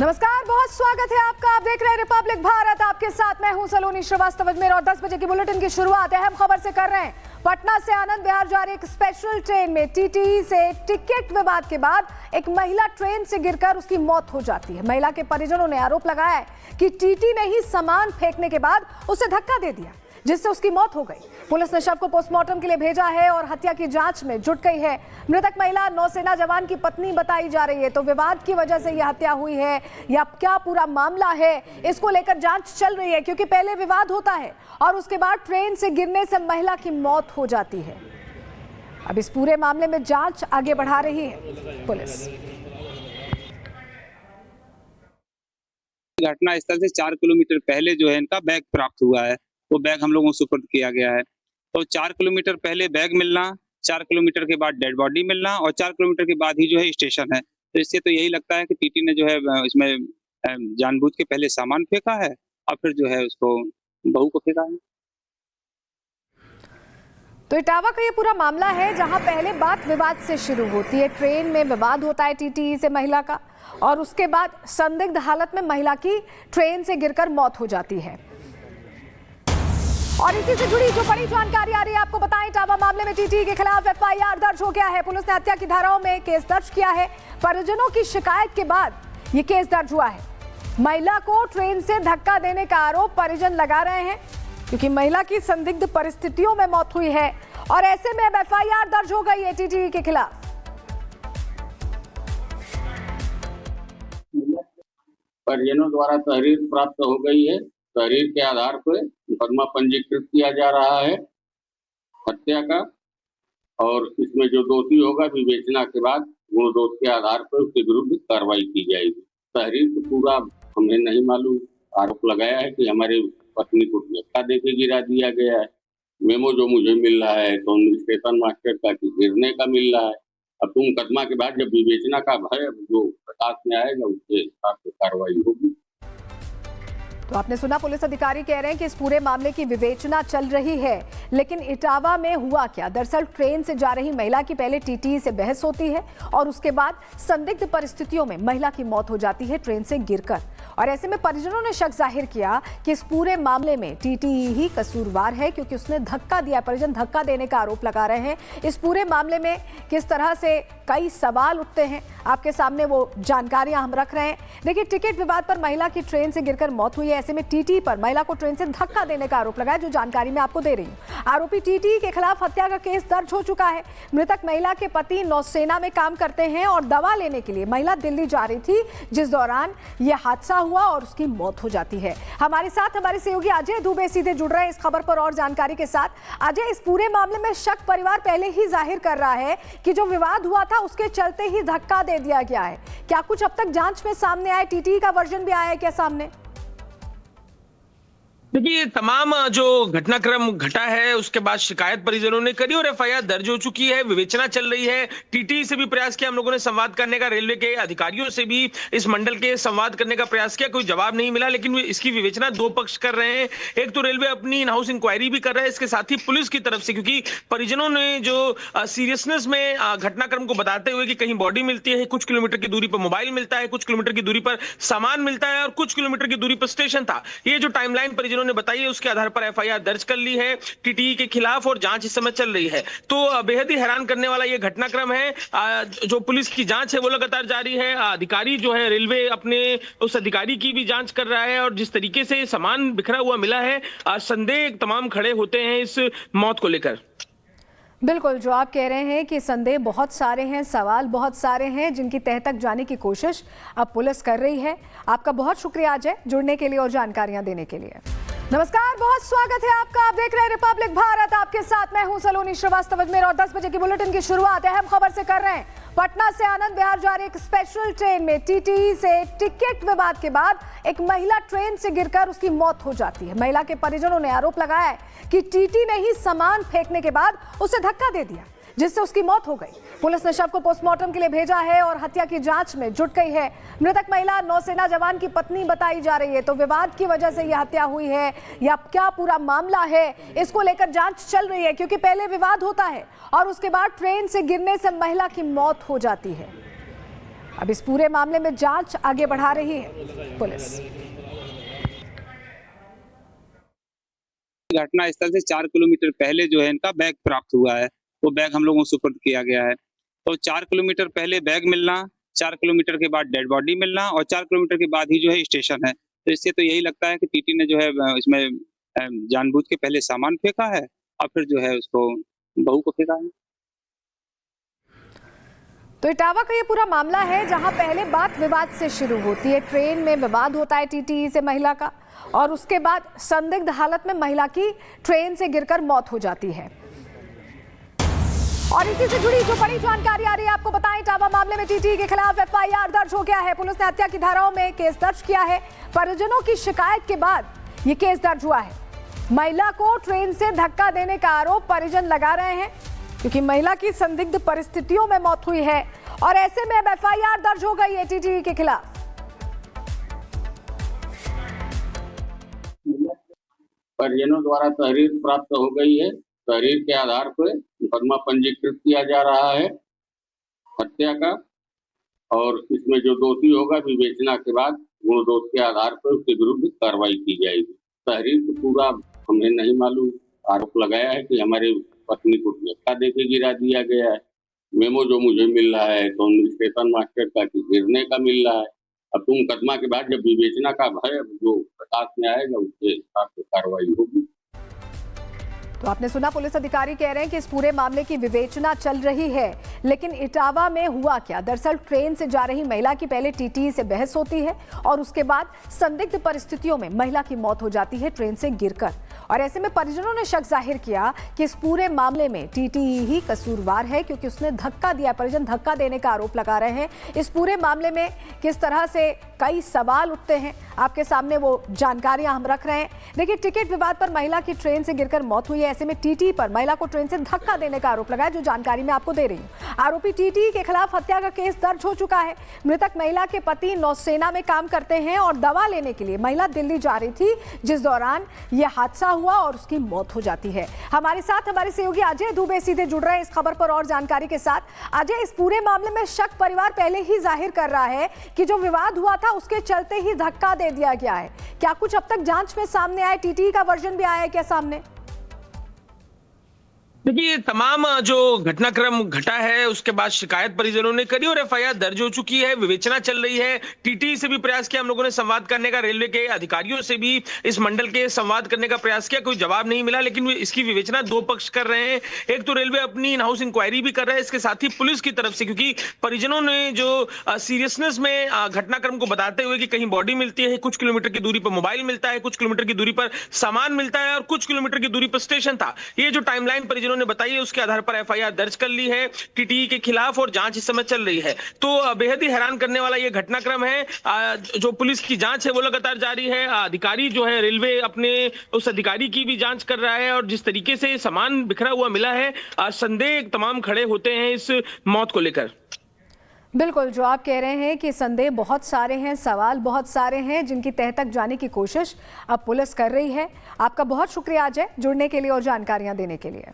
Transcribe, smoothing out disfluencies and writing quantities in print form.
नमस्कार, बहुत स्वागत है आपका। आप देख रहे हैं रिपब्लिक भारत। आपके साथ मैं हूं सलोनी श्रीवास्तव अजमेर और 10 बजे की बुलेटिन की शुरुआत अहम खबर से कर रहे हैं। पटना से आनंद विहार जा रही एक स्पेशल ट्रेन में टीटीई से टिकट विवाद के बाद एक महिला ट्रेन से गिरकर उसकी मौत हो जाती है। महिला के परिजनों ने आरोप लगाया है कि टीटी ने ही सामान फेंकने के बाद उसे धक्का दे दिया, जिससे उसकी मौत हो गई। पुलिस ने शव को पोस्टमार्टम के लिए भेजा है और हत्या की जांच में जुट गई है। मृतक महिला नौसेना जवान की पत्नी बताई जा रही है। तो विवाद की वजह से यह हत्या हुई है या क्या पूरा मामला है, इसको लेकर जांच चल रही है, क्योंकि पहले विवाद होता है और उसके बाद ट्रेन से गिरने से महिला की मौत हो जाती है। अब इस पूरे मामले में जांच आगे बढ़ा रही है पुलिस। घटना स्थल से 4 किलोमीटर पहले जो है इनका बैग प्राप्त हुआ है। वो बैग हम लोगों को सुपुर्द किया गया है। तो 4 किलोमीटर पहले बैग मिलना, 4 किलोमीटर के बाद डेड बॉडी मिलना और 4 किलोमीटर के बाद ही जो है स्टेशन है। तो इससे तो यही लगता है कि टीटी ने जो है इसमें जानबूझ के पहले सामान फेंका है और फिर जो है उसको बहू को फेंका है। तो इटावा का ये पूरा मामला है, जहां पहले बात विवाद से शुरू होती है। ट्रेन में विवाद होता है टीटी से महिला का, और उसके बाद संदिग्ध हालत में महिला की ट्रेन से गिरकर मौत हो जाती है। और इसी से जुड़ी जो बड़ी जानकारी आ रही है, आपको बताएं, इटावा मामले में टीटी के खिलाफ एफआईआर दर्ज हो गया है। पुलिस ने हत्या की धाराओं में केस दर्ज किया है। परिजनों की शिकायत के बाद ये केस दर्ज हुआ है। महिला को ट्रेन से धक्का देने का आरोप परिजन लगा रहे हैं, क्योंकि महिला की संदिग्ध परिस्थितियों में मौत हुई है और ऐसे में अब एफआईआर दर्ज हो गई है टीटी के खिलाफ। परिजनों द्वारा तहरीर प्राप्त हो गई है। तहरीर के आधार पर मुकदमा पंजीकृत किया जा रहा है हत्या का, और इसमें जो दोषी होगा विवेचना के बाद गुण दोष के आधार पर उसके विरुद्ध कार्रवाई की जाएगी। तहरीर को पूरा हमें नहीं मालूम। आरोप लगाया है कि हमारे पत्नी को धक्का देके गिरा दिया गया है। मेमो जो मुझे मिल रहा है तो स्टेशन मास्टर का गिरने का मिल रहा है। अब तुम मुकदमा के बाद जब विवेचना का भय जो प्रकाश में आएगा उसके हिसाब से कार्रवाई होगी। तो आपने सुना, पुलिस अधिकारी कह रहे हैं कि इस पूरे मामले की विवेचना चल रही है। लेकिन इटावा में हुआ क्या? दरअसल ट्रेन से जा रही महिला की पहले टीटी से बहस होती है और उसके बाद संदिग्ध परिस्थितियों में महिला की मौत हो जाती है ट्रेन से गिरकर। और ऐसे में परिजनों ने शक जाहिर किया कि इस पूरे मामले में टीटी ही कसूरवार है, क्योंकि उसने धक्का दिया। परिजन धक्का देने का आरोप लगा रहे हैं। इस पूरे मामले में किस तरह से कई सवाल उठते हैं, आपके सामने वो जानकारियां हम रख रहे हैं। देखिए, टिकट विवाद पर महिला की ट्रेन से गिरकर मौत हुई है। ऐसे में टीटी पर महिला को ट्रेन से धक्का देने का आरोप लगा है, जो जानकारी मैं आपको दे रही हूँ। आरोपी टीटी के खिलाफ हत्या का केस दर्ज हो चुका है। मृतक महिला के पति नौसेना में काम करते हैं और दवा लेने के लिए महिला दिल्ली जा रही थी, जिस दौरान यह हादसा हुआ और उसकी मौत हो जाती है। हमारे साथ हमारे सहयोगी अजय दुबे सीधे जुड़ रहे हैं इस खबर पर और जानकारी के साथ। अजय, इस पूरे मामले में शक परिवार पहले ही जाहिर कर रहा है कि जो विवाद हुआ था उसके चलते ही धक्का दे दिया गया है। क्या कुछ अब तक जांच में सामने आया? टीटी का वर्जन भी आया है क्या सामने? देखिए, तमाम जो घटनाक्रम घटा है उसके बाद शिकायत परिजनों ने करी और एफआईआर दर्ज हो चुकी है। विवेचना चल रही है। टीटी से भी प्रयास किया हम लोगों ने संवाद करने का, रेलवे के अधिकारियों से भी इस मंडल के संवाद करने का प्रयास किया, कोई जवाब नहीं मिला। लेकिन इसकी विवेचना दो पक्ष कर रहे हैं। एक तो रेलवे अपनी इन हाउस इंक्वायरी भी कर रहा है, इसके साथ ही पुलिस की तरफ से, क्योंकि परिजनों ने जो सीरियसनेस में घटनाक्रम को बताते हुए कि कहीं बॉडी मिलती है, कुछ किलोमीटर की दूरी पर मोबाइल मिलता है, कुछ किलोमीटर की दूरी पर सामान मिलता है और कुछ किलोमीटर की दूरी पर स्टेशन था, ये जो टाइमलाइन परिजनों ने बताई है उसके आधार पर एफआईआर दर्ज कर ली है टीटी के खिलाफ और जांच इस समय चल रही है। तो बेहद ही हैरान करने वाला ये घटनाक्रम है। जो पुलिस की जांच है वो लगातार जारी है। अधिकारी जो है रेलवे अपने उस अधिकारी की भी जांच कर रहा है और जिस तरीके से सामान बिखरा हुआ मिला है, संदेह तमाम खड़े होते हैं इस मौत को लेकर। बिल्कुल, जो आप कह रहे हैं कि संदेह बहुत सारे हैं, सवाल बहुत सारे हैं, जिनकी तह तक जाने की कोशिश अब पुलिस कर रही है। आपका बहुत शुक्रिया अजय, जुड़ने के लिए और जानकारियां देने के लिए। नमस्कार, बहुत स्वागत है आपका। आप देख रहे हैं रिपब्लिक भारत। आपके साथ मैं हूं सलोनी श्रीवास्तव अजमेर और 10 बजे की बुलेटिन की शुरुआत अहम खबर से कर रहे हैं। पटना से आनंद विहार जा रही एक स्पेशल ट्रेन में टीटी से टिकट विवाद के बाद एक महिला ट्रेन से गिरकर उसकी मौत हो जाती है। महिला के परिजनों ने आरोप लगाया है कि टीटी ने ही सामान फेंकने के बाद उसे धक्का दे दिया, जिससे उसकी मौत हो गई। पुलिस ने शव को पोस्टमार्टम के लिए भेजा है और हत्या की जांच में जुट गई है। मृतक महिला नौसेना जवान की पत्नी बताई जा रही है। तो विवाद की वजह से यह हत्या हुई है या क्या पूरा मामला है, इसको लेकर जांच चल रही है, क्योंकि पहले विवाद होता है और उसके बाद ट्रेन से गिरने से महिला की मौत हो जाती है। अब इस पूरे मामले में जांच आगे बढ़ा रही है पुलिस। घटना स्थल से 4 किलोमीटर पहले जो है इनका बैग प्राप्त हुआ है, वो बैग हम लोगों को सुपुर्द किया गया है। तो 4 किलोमीटर पहले बैग मिलना, 4 किलोमीटर के बाद डेड बॉडी मिलना और 4 किलोमीटर के बाद ही जो है स्टेशन है। तो इससे तो यही लगता है कि टीटी ने जो है इसमें जानबूझ के पहले सामान फेंका है और फिर जो है उसको बहू को फेंका है। तो इटावा का ये पूरा मामला है जहां पहले बात विवाद से शुरू होती है। ट्रेन में विवाद होता है टीटी से महिला का और उसके बाद संदिग्ध हालत में महिला की ट्रेन से गिरकर मौत हो जाती है। और इसी से जुड़ी जो बड़ी जानकारी आ रही है आपको बताएं, इटावा मामले में टीटी के खिलाफ एफआईआर दर्ज हो गया है। पुलिस ने हत्या की धाराओं में केस दर्ज किया है। परिजनों की शिकायत के बाद ये केस दर्ज हुआ है। महिला को ट्रेन से धक्का देने का आरोप परिजन लगा रहे हैं क्योंकि महिला की संदिग्ध परिस्थितियों में मौत हुई है और ऐसे में अब एफआईआर दर्ज हो गई है टीटी के खिलाफ। परिजनों द्वारा तहरीर प्राप्त हो गई है। तहरीर के आधार पर मुकदमा पंजीकृत किया जा रहा है हत्या का, और इसमें जो दोषी होगा विवेचना के बाद गुण दोष के आधार पर उसके विरुद्ध कार्रवाई की जाएगी। तहरीर को पूरा हमें नहीं मालूम, आरोप लगाया है कि हमारे पत्नी को धक्का देके गिरा दिया गया है। मेमो जो मुझे मिल रहा है तो स्टेशन मास्टर का गिरने का मिल रहा है। अब तुम मुकदमा के बाद जब विवेचना का भय जो प्रकाश में आएगा उसके हिसाब से कार्रवाई होगी। तो आपने सुना, पुलिस अधिकारी कह रहे हैं कि इस पूरे मामले की विवेचना चल रही है। लेकिन इटावा में हुआ क्या? दरअसल ट्रेन से जा रही महिला की पहले टीटी से बहस होती है और उसके बाद संदिग्ध परिस्थितियों में महिला की मौत हो जाती है ट्रेन से गिरकर। और ऐसे में परिजनों ने शक जाहिर किया कि इस पूरे मामले में टीटी ही कसूरवार है क्योंकि उसने धक्का दिया। परिजन धक्का देने का आरोप लगा रहे हैं। इस पूरे मामले में किस तरह से कई सवाल उठते हैं, आपके सामने वो जानकारियां हम रख रहे हैं। देखिए, टिकट विवाद पर महिला की ट्रेन से गिरकर मौत हुई है। ऐसे में टीटी पर महिला को ट्रेन से धक्का देने का आरोप लगा है, जो जानकारी मैं आपको दे रही हूँ। आरोपी टीटी के खिलाफ हत्या का केस दर्ज हो चुका है। मृतक महिला के पति नौसेना में काम करते हैं और दवा लेने के लिए महिला दिल्ली जा रही थी, जिस दौरान यह हादसा हुआ और उसकी मौत हो जाती है। हमारे साथ हमारे सहयोगी अजय दुबे सीधे जुड़ रहे हैं इस खबर पर और जानकारी के साथ। अजय, इस पूरे मामले में शक परिवार पहले ही जाहिर कर रहा है कि जो विवाद हुआ था उसके चलते ही धक्का दे दिया गया है। क्या कुछ अब तक जांच में सामने आया? टीटी का वर्जन भी आया है क्या सामने? देखिए, तमाम जो घटनाक्रम घटा है उसके बाद शिकायत परिजनों ने करी और एफआईआर दर्ज हो चुकी है। विवेचना चल रही है। टीटी से भी प्रयास किया हम लोगों ने संवाद करने का, रेलवे के अधिकारियों से भी इस मंडल के संवाद करने का प्रयास किया, कोई जवाब नहीं मिला। लेकिन इसकी विवेचना दो पक्ष कर रहे हैं। एक तो रेलवे अपनी इन हाउस इंक्वायरी भी कर रहा है, इसके साथ ही पुलिस की तरफ से, क्योंकि परिजनों ने जो सीरियसनेस में घटनाक्रम को बताते हुए कि कहीं बॉडी मिलती है, कुछ किलोमीटर की दूरी पर मोबाइल मिलता है, कुछ किलोमीटर की दूरी पर सामान मिलता है और कुछ किलोमीटर की दूरी पर स्टेशन था, ये जो टाइमलाइन परिजनों ने बताई है उसके आधार पर एफआईआर दर्ज कर ली है टीटी के खिलाफ और जांच इस समय चल रही है। तो बेहद ही हैरान करने वाला ये घटनाक्रम है। जो पुलिस की जांच है वो लगातार जारी है। अधिकारी जो है रेलवे अपने उस अधिकारी की भी जांच कर रहा है और जिस तरीके से सामान बिखरा हुआ मिला है, संदेह तमाम खड़े होते हैं इस मौत को लेकर। बिल्कुल, जो आप कह रहे हैं कि संदेह बहुत सारे हैं, सवाल बहुत सारे हैं जिनकी तह तक जाने की कोशिश अब पुलिस कर रही है। आपका बहुत शुक्रिया अजय, जुड़ने के लिए और जानकारियां देने के लिए।